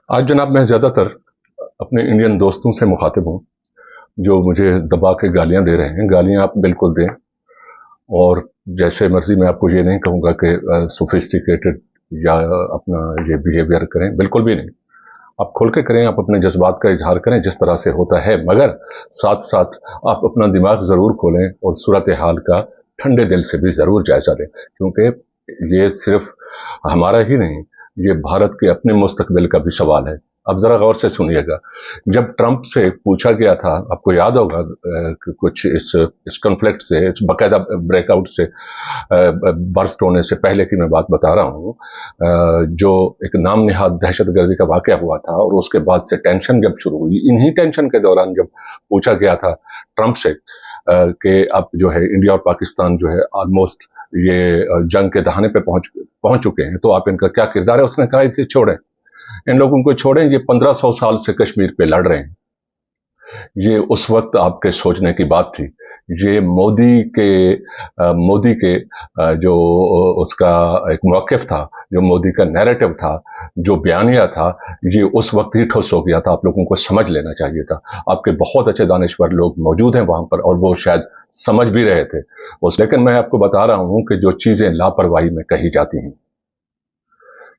आज जनाब मैं ज़्यादातर अपने इंडियन दोस्तों से मुखातिब हूँ जो मुझे दबा के गालियाँ दे रहे हैं। गालियाँ आप बिल्कुल दें और जैसे मर्जी, मैं आपको ये नहीं कहूँगा कि सोफिस्टिकेटेड या अपना ये बिहेवियर करें, बिल्कुल भी नहीं। आप खुल के करें, आप अपने जज्बात का इजहार करें जिस तरह से होता है, मगर साथ साथ आप अपना दिमाग ज़रूर खोलें और सूरत हाल का ठंडे दिल से भी ज़रूर जायज़ा लें, क्योंकि ये सिर्फ हमारा ही नहीं, ये भारत के अपने मुस्तकबिल का भी सवाल है। अब जरा गौर से सुनिएगा। जब ट्रंप से पूछा गया था, आपको याद होगा कि कुछ इस कॉन्फ्लिक्ट से, इस बाकायदा ब्रेकआउट से बर्स्ट होने से पहले की मैं बात बता रहा हूँ, जो एक नाम निहाद दहशतगर्दी का वाकया हुआ था और उसके बाद से टेंशन जब शुरू हुई, इन्हीं टेंशन के दौरान जब पूछा गया था ट्रंप से कि अब जो है इंडिया और पाकिस्तान जो है ऑलमोस्ट ये जंग के दहाने पे पहुंच चुके हैं, तो आप इनका क्या किरदार है। उसने कहा इसे छोड़ें, इन लोगों को छोड़ें, ये 1500 साल से कश्मीर पे लड़ रहे हैं। ये उस वक्त आपके सोचने की बात थी। ये मोदी के जो उसका एक मौक़िफ़ था, जो मोदी का नैरेटिव था, जो बयानिया था, ये उस वक्त ही ठुस हो गया था। आप लोगों को समझ लेना चाहिए था। आपके बहुत अच्छे दानिश्वर लोग मौजूद हैं वहाँ पर और वो शायद समझ भी रहे थे उस, लेकिन मैं आपको बता रहा हूँ कि जो चीज़ें लापरवाही में कही जाती हैं,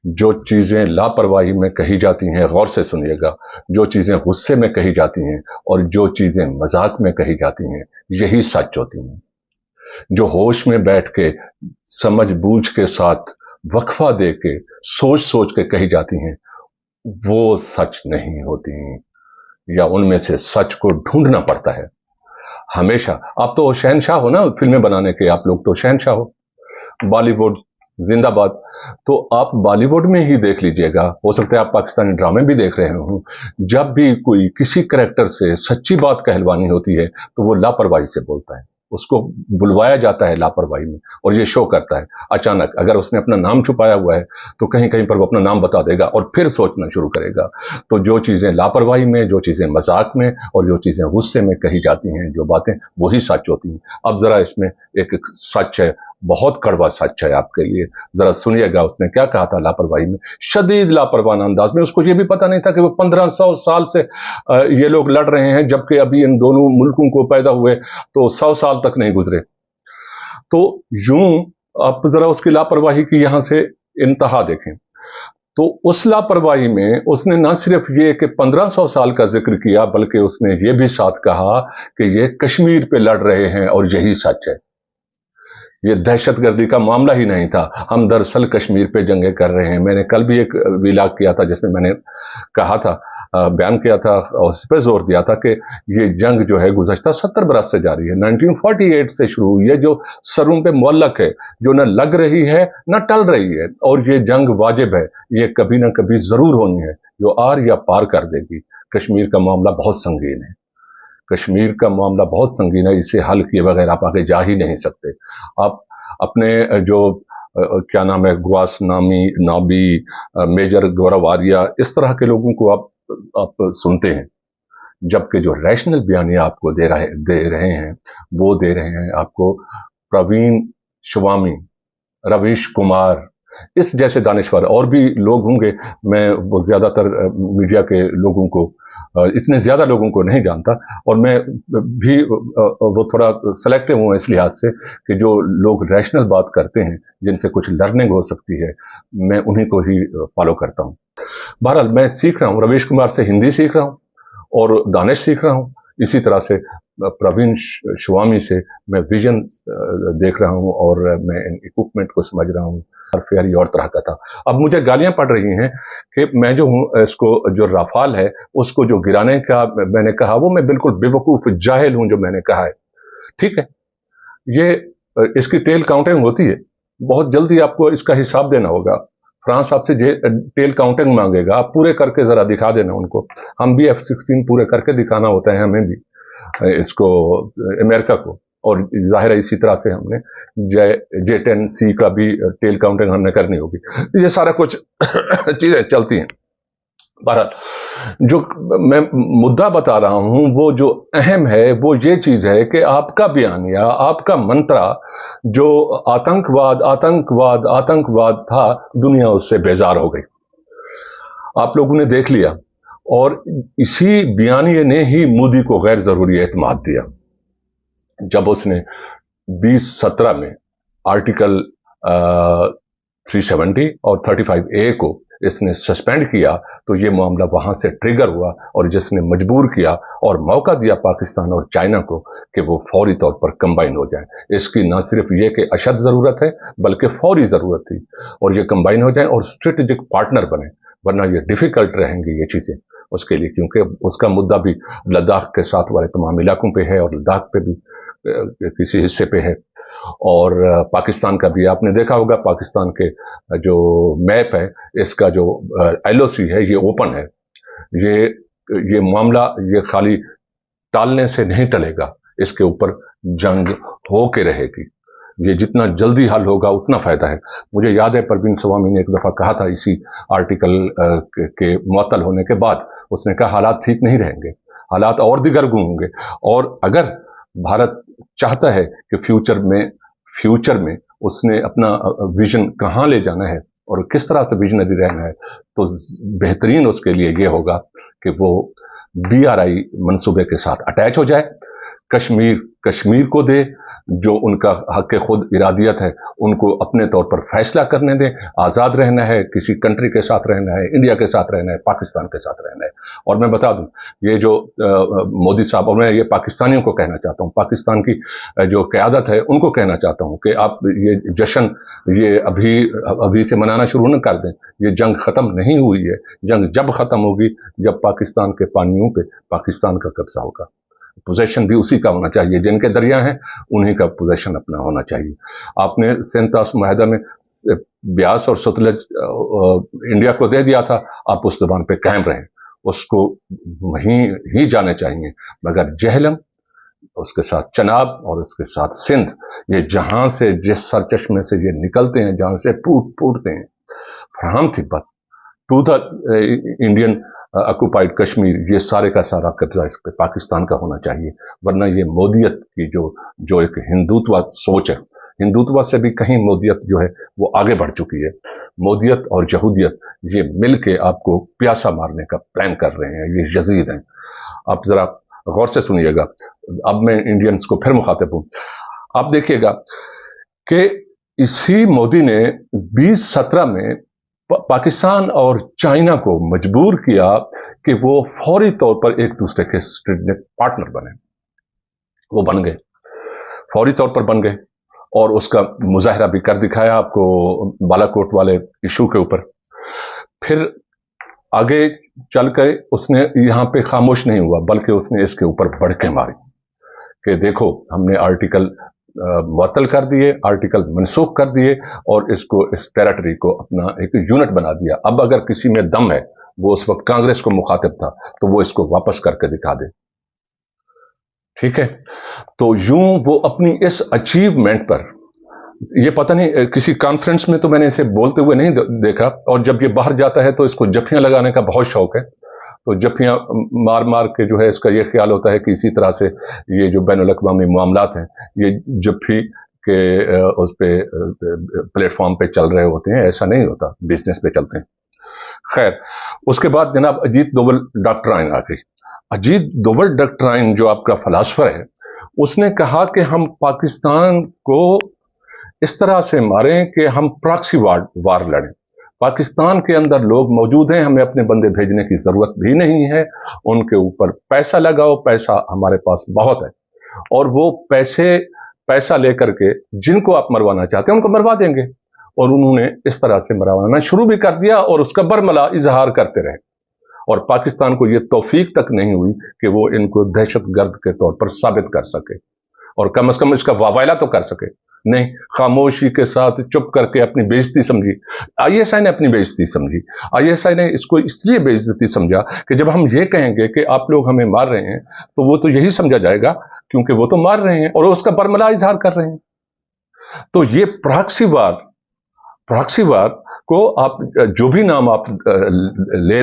जो चीज़ें लापरवाही में कही जाती हैं, गौर से सुनिएगा, जो चीज़ें गुस्से में कही जाती हैं और जो चीज़ें मजाक में कही जाती हैं, यही सच होती हैं। जो होश में बैठ के, समझ बूझ के साथ, वक्फा दे के, सोच सोच के कही जाती हैं, वो सच नहीं होती, या उनमें से सच को ढूंढना पड़ता है हमेशा। आप तो शहनशाह हो ना फिल्में बनाने के, आप लोग तो शहनशाह हो। बॉलीवुड जिंदाबाद। तो आप बॉलीवुड में ही देख लीजिएगा, हो सकता है आप पाकिस्तानी ड्रामे भी देख रहे हो, जब भी कोई किसी कैरेक्टर से सच्ची बात कहलवानी होती है तो वो लापरवाही से बोलता है, उसको बुलवाया जाता है लापरवाही में और ये शो करता है। अचानक अगर उसने अपना नाम छुपाया हुआ है तो कहीं कहीं पर वो अपना नाम बता देगा और फिर सोचना शुरू करेगा। तो जो चीजें लापरवाही में, जो चीजें मजाक में और जो चीजें गुस्से में कही जाती हैं, जो बातें, वही सच होती हैं। अब जरा इसमें एक सच है, बहुत कड़वा सच है आपके लिए, जरा सुनिएगा। उसने क्या कहा था लापरवाही में, शदीद लापरवाह अंदाज में। उसको ये भी पता नहीं था कि वो 1500 साल से ये लोग लड़ रहे हैं, जबकि अभी इन दोनों मुल्कों को पैदा हुए तो 100 साल तक नहीं गुजरे। तो यूं आप जरा उसकी लापरवाही की यहां से इंतहा देखें। तो उस लापरवाही में उसने न सिर्फ ये कि 1500 साल का जिक्र किया, बल्कि उसने ये भी साथ कहा कि ये कश्मीर पे लड़ रहे हैं और यही सच है। ये दहशतगर्दी का मामला ही नहीं था, हम दरअसल कश्मीर पे जंगे कर रहे हैं। मैंने कल भी एक विलाग किया था जिसमें मैंने कहा था, बयान किया था और इस पर जोर दिया था कि ये जंग जो है गुज़श्ता 70 बरस से जारी है, 1948 से शुरू हुई है, जो सरों पे मुअल्लक है, जो न लग रही है न टल रही है, और ये जंग वाजिब है, ये कभी ना कभी जरूर होनी है, जो आर या पार कर देगी। कश्मीर का मामला बहुत संगीन है, कश्मीर का मामला बहुत संगीन है, इसे हल किए बगैर आप आगे जा ही नहीं सकते। आप अपने जो क्या नाम है, ग्वास नाबी, मेजर गौरव आर्या, इस तरह के लोगों को आप सुनते हैं, जबकि जो रैशनल बयानिया आपको दे रहे हैं, वो दे रहे हैं आपको प्रवीण स्वामी, रवीश कुमार, इस जैसे दानिश्वर। और भी लोग होंगे, मैं वो ज्यादातर मीडिया के लोगों को, इतने ज्यादा लोगों को नहीं जानता, और मैं भी वो थोड़ा सेलेक्टिव हूँ इस लिहाज से कि जो लोग रैशनल बात करते हैं, जिनसे कुछ लर्निंग हो सकती है, मैं उन्हीं को ही फॉलो करता हूँ। बहरहाल मैं सीख रहा हूँ, रवीश कुमार से हिंदी सीख रहा हूँ और दानिश सीख रहा हूँ। इसी तरह से प्रवीण स्वामी से मैं विजन देख रहा हूँ और मैं इन इक्विपमेंट को समझ रहा हूँ। फेयर और तरह का था। अब मुझे गालियां पड़ रही हैं कि मैं जो हूँ, इसको जो राफाल है उसको जो गिराने का मैंने कहा, वो मैं बिल्कुल बेवकूफ जाहिल हूं जो मैंने कहा है। ठीक है, ये इसकी टेल काउंटिंग होती है, बहुत जल्दी आपको इसका हिसाब देना होगा। फ्रांस आपसे टेल काउंटिंग मांगेगा, आप पूरे करके जरा दिखा देना उनको। हम भी F-16 पूरे करके दिखाना होता है हमें भी, इसको अमेरिका को, और जाहिर है इसी तरह से हमने J-10C का भी टेल काउंटिंग हमने करनी होगी। ये सारा कुछ चीजें चलती हैं। बहरहाल जो मैं मुद्दा बता रहा हूं, वो जो अहम है वो ये चीज है कि आपका बयानिया, आपका मंत्रा जो आतंकवाद आतंकवाद आतंकवाद था, दुनिया उससे बेजार हो गई। आप लोगों ने देख लिया, और इसी बयानिए ने ही मोदी को गैर जरूरी एतमाद दिया जब उसने 2017 में आर्टिकल 370 और 35A को इसने सस्पेंड किया, तो ये मामला वहां से ट्रिगर हुआ और जिसने मजबूर किया और मौका दिया पाकिस्तान और चाइना को कि वो फौरी तौर पर कंबाइन हो जाए। इसकी ना सिर्फ ये कि अशद जरूरत है बल्कि फौरी जरूरत थी, और ये कंबाइन हो जाए और स्ट्रेटेजिक पार्टनर बने, वरना ये डिफिकल्ट रहेंगी ये चीजें उसके लिए, क्योंकि उसका मुद्दा भी लद्दाख के साथ वाले तमाम इलाकों पे है और लद्दाख पे भी किसी हिस्से पे है, और पाकिस्तान का भी आपने देखा होगा। पाकिस्तान के जो मैप है, इसका जो LOC है, ये ओपन है। ये मामला ये खाली टालने से नहीं टलेगा, इसके ऊपर जंग हो के रहेगी। ये जितना जल्दी हल होगा उतना फायदा है। मुझे याद है परवीन स्वामी ने एक दफा कहा था इसी आर्टिकल के मुअत्तल होने के बाद, उसने कहा हालात ठीक नहीं रहेंगे, हालात और दिगरगुम होंगे, और अगर भारत चाहता है कि फ्यूचर में उसने अपना विजन कहाँ ले जाना है और किस तरह से विजनरी रहना है, तो बेहतरीन उसके लिए ये होगा कि वो BRI मंसूबे के साथ अटैच हो जाए, कश्मीर को दे, जो उनका हक खुद इरादियत है उनको अपने तौर पर फैसला करने दें, आज़ाद रहना है, किसी कंट्री के साथ रहना है, इंडिया के साथ रहना है, पाकिस्तान के साथ रहना है। और मैं बता दूं, ये जो मोदी साहब, और मैं ये पाकिस्तानियों को कहना चाहता हूं, पाकिस्तान की जो क़यादत है उनको कहना चाहता हूं कि आप ये जश्न ये अभी से मनाना शुरू न कर दें। ये जंग ख़त्म नहीं हुई है। जंग जब ख़त्म होगी जब पाकिस्तान के पानियों पे पाकिस्तान का कब्जा होगा। पोजेशन भी उसी का होना चाहिए, जिनके दरिया हैं उन्हीं का पोजेशन अपना होना चाहिए। आपने 37 मुआहदा में ब्यास और सतलज इंडिया को दे दिया था, आप उस ज़बान पे कायम रहें, उसको वहीं ही जाने चाहिए। मगर जहलम, उसके साथ चनाब और उसके साथ सिंध, ये जहां से जिस सरचश्मे से ये निकलते हैं, जहां से टूटते हैं, फराहम थी बात to the Indian occupied Kashmir, ये सारे का सारा कब्जा इस पे पाकिस्तान का होना चाहिए। वरना ये मोदियत की जो एक हिंदुत्व सोच है, हिंदुत्व से भी कहीं मोदियत जो है वो आगे बढ़ चुकी है। मोदियत और यहूदियत ये मिल के आपको प्यासा मारने का प्लान कर रहे हैं, ये यजीद हैं। आप जरा गौर से सुनिएगा, अब मैं इंडियंस को फिर मुखातिब हूं। आप देखिएगा कि इसी मोदी ने 2017 में पाकिस्तान और चाइना को मजबूर किया कि वो फौरी तौर पर एक दूसरे के स्ट्रेटेजिक पार्टनर बने। वो बन गए, फौरी तौर पर बन गए, और उसका मुजाहरा भी कर दिखाया आपको बालाकोट वाले इशू के ऊपर। फिर आगे चल के उसने यहां पे खामोश नहीं हुआ, बल्कि उसने इसके ऊपर बढ़ के मारी कि देखो हमने आर्टिकल मुअत्तल कर दिए, आर्टिकल मनसूख कर दिए, और इसको, इस टेरिटरी को अपना एक यूनिट बना दिया। अब अगर किसी में दम है, वो उस वक्त कांग्रेस को मुखातिब था, तो वो इसको वापस करके दिखा दे। ठीक है, तो यूं वो अपनी इस अचीवमेंट पर, ये पता नहीं किसी कॉन्फ्रेंस में तो मैंने इसे बोलते हुए नहीं देखा, और जब ये बाहर जाता है तो इसको जफ्फियां लगाने का बहुत शौक है, तो जफ्फियां मार मार के जो है इसका ये ख्याल होता है कि इसी तरह से ये जो बैनुल अक़वामी मामलात हैं ये जफ्फी के उस पे प्लेटफॉर्म पे चल रहे होते हैं। ऐसा नहीं होता, बिजनेस पे चलते हैं। खैर, उसके बाद जनाब अजीत दोवल डॉक्ट्राइन आ गई। अजीत दोवल डॉक्ट्राइन जो आपका फलासफर है, उसने कहा कि हम पाकिस्तान को इस तरह से मारें कि हम प्रॉक्सी वार लड़ें। पाकिस्तान के अंदर लोग मौजूद हैं, हमें अपने बंदे भेजने की जरूरत भी नहीं है, उनके ऊपर पैसा लगाओ, पैसा हमारे पास बहुत है, और वो पैसा लेकर के जिनको आप मरवाना चाहते हैं उनको मरवा देंगे। और उन्होंने इस तरह से मरवाना शुरू भी कर दिया और उसका बरमला इजहार करते रहे, और पाकिस्तान को यह तौफीक तक नहीं हुई कि वो इनको दहशतगर्द के तौर पर साबित कर सके, और कम से कम इसका वावाइला तो कर सके। नहीं, खामोशी के साथ चुप करके अपनी बेइज्जती समझी। ISI ने अपनी बेइज्जती समझी। ISI ने इसको इसलिए बेइज्जती समझा कि जब हम ये कहेंगे कि आप लोग हमें मार रहे हैं, तो वो तो यही समझा जाएगा क्योंकि वो तो मार रहे हैं और उसका बरमला इजहार कर रहे हैं। तो ये प्रॉक्सी वार को आप जो भी नाम आप ले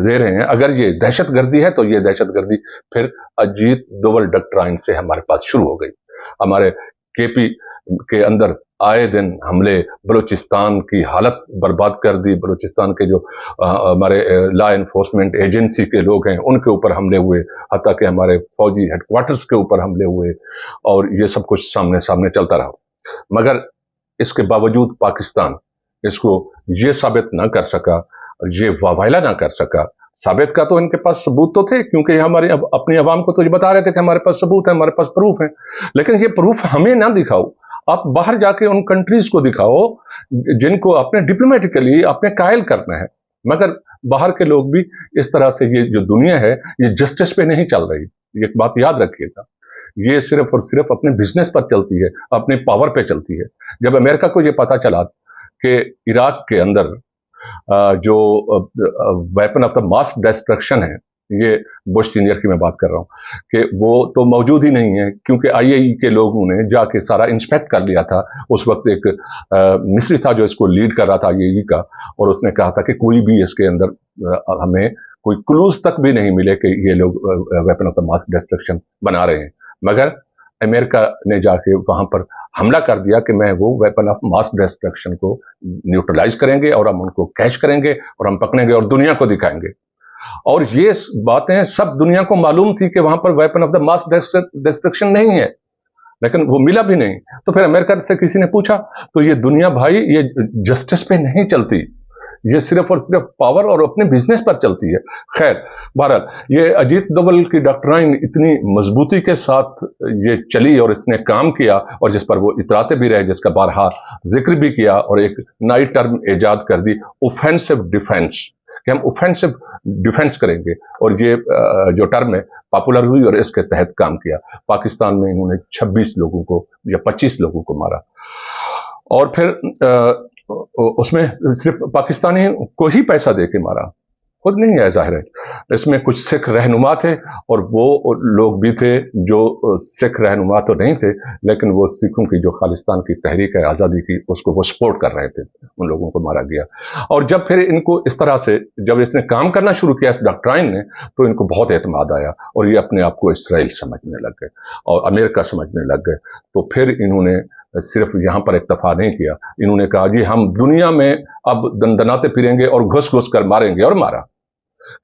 रहे हैं, अगर ये दहशतगर्दी है तो ये दहशतगर्दी फिर अजीत दोवल डॉक्ट्राइन से हमारे पास शुरू हो गई। हमारे केपी के अंदर आए दिन हमले, बलूचिस्तान की हालत बर्बाद कर दी, बलूचिस्तान के जो हमारे लॉ एनफोर्समेंट एजेंसी के लोग हैं उनके ऊपर हमले हुए, हत्ता कि हमारे फौजी हेडक्वार्टर्स के ऊपर हमले हुए, और ये सब कुछ सामने सामने चलता रहा। मगर इसके बावजूद पाकिस्तान इसको ये साबित ना कर सका, ये वावाइला ना कर सका। साबित का तो इनके पास सबूत तो थे, क्योंकि हमारे अपनी आवाम को तो ये बता रहे थे कि हमारे पास सबूत है, हमारे पास प्रूफ है। लेकिन ये प्रूफ हमें ना दिखाओ, आप बाहर जाके उन कंट्रीज को दिखाओ जिनको अपने डिप्लोमेटिकली अपने कायल करना है। मगर बाहर के लोग भी इस तरह से, ये जो दुनिया है ये जस्टिस पे नहीं चल रही, एक बात याद रखिएगा, ये सिर्फ और सिर्फ अपने बिजनेस पर चलती है, अपने पावर पे चलती है। जब अमेरिका को ये पता चला कि इराक के अंदर जो weapon of the mass destruction है, ये बुश सीनियर की मैं बात कर रहा हूं, कि वो तो मौजूद ही नहीं है, क्योंकि आईएई के लोगों ने जाके सारा इंस्पेक्ट कर लिया था। उस वक्त एक मिस्री था जो इसको लीड कर रहा था आईएई का, और उसने कहा था कि कोई भी इसके अंदर हमें कोई क्लूज तक भी नहीं मिले कि ये लोग weapon of the mass destruction बना रहे हैं। मगर अमेरिका ने जाके वहां पर हमला कर दिया कि मैं वो वेपन ऑफ मास डिस्ट्रक्शन को न्यूट्रलाइज करेंगे, और हम उनको कैच करेंगे, और हम पकड़ेंगे और दुनिया को दिखाएंगे। और ये बातें सब दुनिया को मालूम थी कि वहां पर weapon of the mass destruction नहीं है, लेकिन वो मिला भी नहीं। तो फिर अमेरिका से किसी ने पूछा, तो ये दुनिया भाई ये जस्टिस पे नहीं चलती, ये सिर्फ और सिर्फ पावर और अपने बिजनेस पर चलती है। खैर, बहरहाल ये अजीत दोवल की डॉक्ट्राइन इतनी मजबूती के साथ ये चली और इसने काम किया, और जिस पर वो इतराते भी रहे, जिसका बारहा जिक्र भी किया, और एक नई टर्म ईजाद कर दी, ऑफेंसिव डिफेंस, कि हम ऑफेंसिव डिफेंस करेंगे। और ये जो टर्म है पॉपुलर हुई और इसके तहत काम किया। पाकिस्तान में इन्होंने 26 लोगों को या 25 लोगों को मारा, और फिर उसमें सिर्फ पाकिस्तानी को ही पैसा दे के मारा, खुद नहीं है, जाहिर है। इसमें कुछ सिख रहनुमा थे, और वो लोग भी थे जो सिख रहनुमा तो नहीं थे, लेकिन वो सिखों की जो खालिस्तान की तहरीक है आज़ादी की, उसको वो सपोर्ट कर रहे थे। उन लोगों को मारा गया। और जब फिर इनको इस तरह से, जब इसने काम करना शुरू किया इस डॉक्ट्राइन ने, तो इनको बहुत एतमाद आया, और ये अपने आप को इसराइल समझने लग गए और अमेरिका समझने लग गए। तो फिर इन्होंने सिर्फ यहां पर इक्तफा नहीं किया, इन्होंने कहा जी हम दुनिया में अब दंदनाते फिरेंगे और घुस घुस कर मारेंगे, और मारा।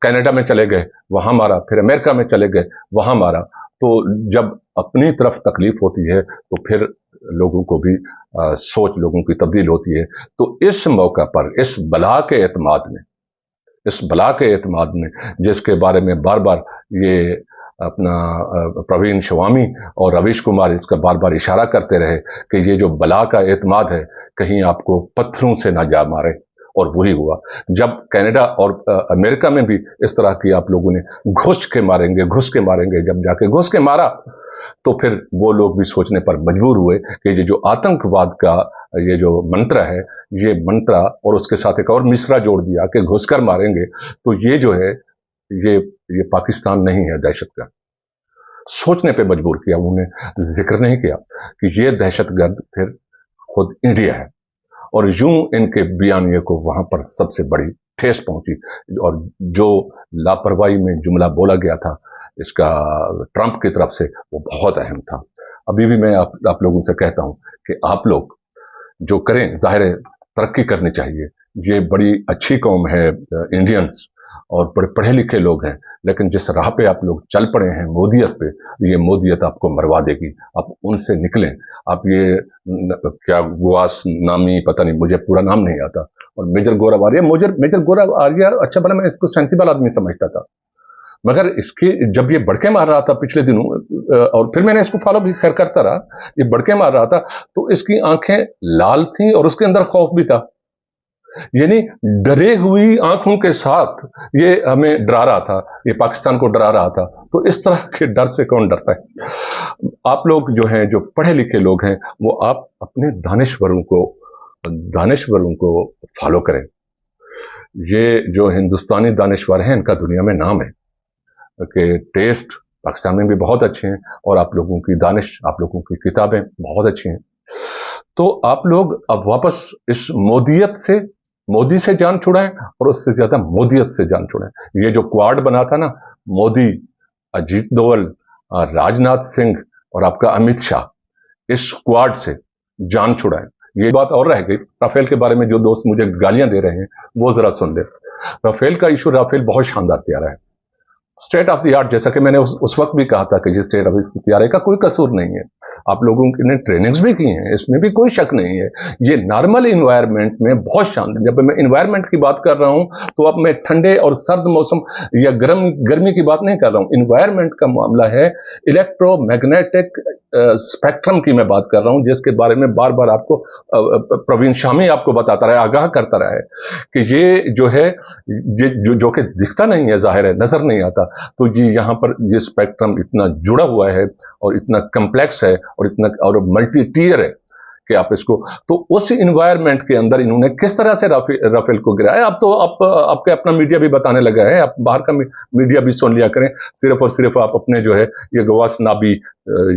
कनाडा में चले गए, वहां मारा, फिर अमेरिका में चले गए, वहां मारा। तो जब अपनी तरफ तकलीफ होती है तो फिर लोगों को भी सोच लोगों की तब्दील होती है। तो इस मौका पर इस बला के एतमाद ने जिसके बारे में बार बार ये अपना प्रवीण स्वामी और रवीश कुमार इसका बार बार इशारा करते रहे कि ये जो बला का एतमाद है कहीं आपको पत्थरों से ना जा मारे, और वही हुआ। जब कनाडा और अमेरिका में भी इस तरह की आप लोगों ने घुस के मारेंगे, जब जाके घुस के मारा, तो फिर वो लोग भी सोचने पर मजबूर हुए कि ये जो आतंकवाद का ये जो मंत्र है, ये मंत्र, और उसके साथ एक और मिसरा जोड़ दिया कि घुस कर मारेंगे, तो ये जो है ये पाकिस्तान नहीं है दहशतगर्द। सोचने पे मजबूर किया, उन्होंने जिक्र नहीं किया कि ये दहशतगर्द फिर खुद इंडिया है। और यूं इनके बयानिए को वहां पर सबसे बड़ी ठेस पहुंची, और जो लापरवाही में जुमला बोला गया था इसका ट्रंप की तरफ से, वो बहुत अहम था। अभी भी मैं आप लोगों से कहता हूं कि आप लोग जो करें, जाहिर है तरक्की करनी चाहिए, ये बड़ी अच्छी कौम है इंडियंस, और बड़े पढ़े लिखे लोग हैं, लेकिन जिस राह पे आप लोग चल पड़े हैं मोदियत पे, ये मोदियत आपको मरवा देगी। आप उनसे निकलें। आप ये क्या गुआस नामी, पता नहीं, मुझे पूरा नाम नहीं आता, और मेजर गौरव आर्या, मेजर गौरव आर्या, अच्छा बना, मैं इसको सेंसिबल आदमी समझता था, मगर इसके जब ये बड़के मार रहा था पिछले दिनों, और फिर मैंने इसको फॉलो भी खैर करता रहा, ये बड़के मार रहा था तो इसकी आंखें लाल थी और उसके अंदर खौफ भी था, यानी डरे हुई आंखों के साथ ये हमें डरा रहा था, ये पाकिस्तान को डरा रहा था। तो इस तरह के डर से कौन डरता है? आप लोग जो हैं, जो पढ़े लिखे लोग हैं, वो आप अपने दानिश्वरों को फॉलो करें। ये जो हिंदुस्तानी दानिश्वर हैं, इनका दुनिया में नाम है कि टेस्ट पाकिस्तान में भी बहुत अच्छे हैं, और आप लोगों की दानिश, आप लोगों की किताबें बहुत अच्छी हैं। तो आप लोग अब वापस इस मोदी से जान छुड़ाएं, और उससे ज्यादा मोदियत से जान छुड़ाएं। ये जो क्वाड बना था ना, मोदी, अजीत दोवल, राजनाथ सिंह और आपका अमित शाह, इस स्क्वाड से जान छुड़ाएं। ये बात और रह गई राफेल के बारे में, जो दोस्त मुझे गालियां दे रहे हैं वो जरा सुन ले। राफेल का इशू, राफेल बहुत शानदार तैयारा है, स्टेट ऑफ द आर्ट, जैसा कि मैंने उस वक्त भी कहा था कि जिस स्टेट ऑफ तैयारे का कोई कसूर नहीं है। आप लोगों ने ट्रेनिंग्स भी की हैं, इसमें भी कोई शक नहीं है। ये नॉर्मल इन्वायरमेंट में बहुत शानदार, जब मैं इन्वायरमेंट की बात कर रहा हूं तो अब मैं ठंडे और सर्द मौसम या गर्मी की बात नहीं कर रहा हूं। इन्वायरमेंट का मामला है, इलेक्ट्रोमैग्नेटिक स्पेक्ट्रम की मैं बात कर रहा हूं, जिसके बारे में बार बार आपको प्रवीण शामी आपको बताता रहा है, आगाह करता रहा है कि ये जो है, जो कि दिखता नहीं है, जाहिर है नजर नहीं आता। तो जी यहाँ पर ये स्पेक्ट्रम इतना जुड़ा हुआ है और इतना कम्प्लेक्स है और इतना और मल्टी टीयर है कि आप इसको, तो उस इन्वायरमेंट के अंदर इन्होंने किस तरह से राफेल को गिराया। अब तो आपके अपना मीडिया भी बताने लगा है, आप बाहर का मीडिया भी सुन लिया करें, सिर्फ और सिर्फ आप अपने जो है ये गवास नाबी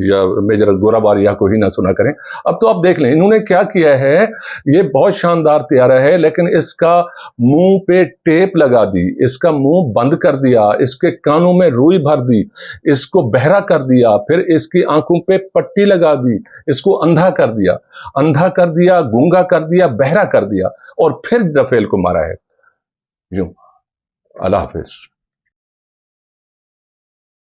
या मेजर गोराबारिया को ही ना सुना करें। अब तो आप देख लें इन्होंने क्या किया है। ये बहुत शानदार तैयारा है, लेकिन इसका मुंह पे टेप लगा दी, इसका मुंह बंद कर दिया, इसके कानों में रुई भर दी, इसको बहरा कर दिया, फिर इसकी आंखों पे पट्टी लगा दी, इसको अंधा कर दिया, गूंगा कर दिया, बहरा कर दिया, और फिर राफेल को मारा है। यूं। अल्लाह हाफिज।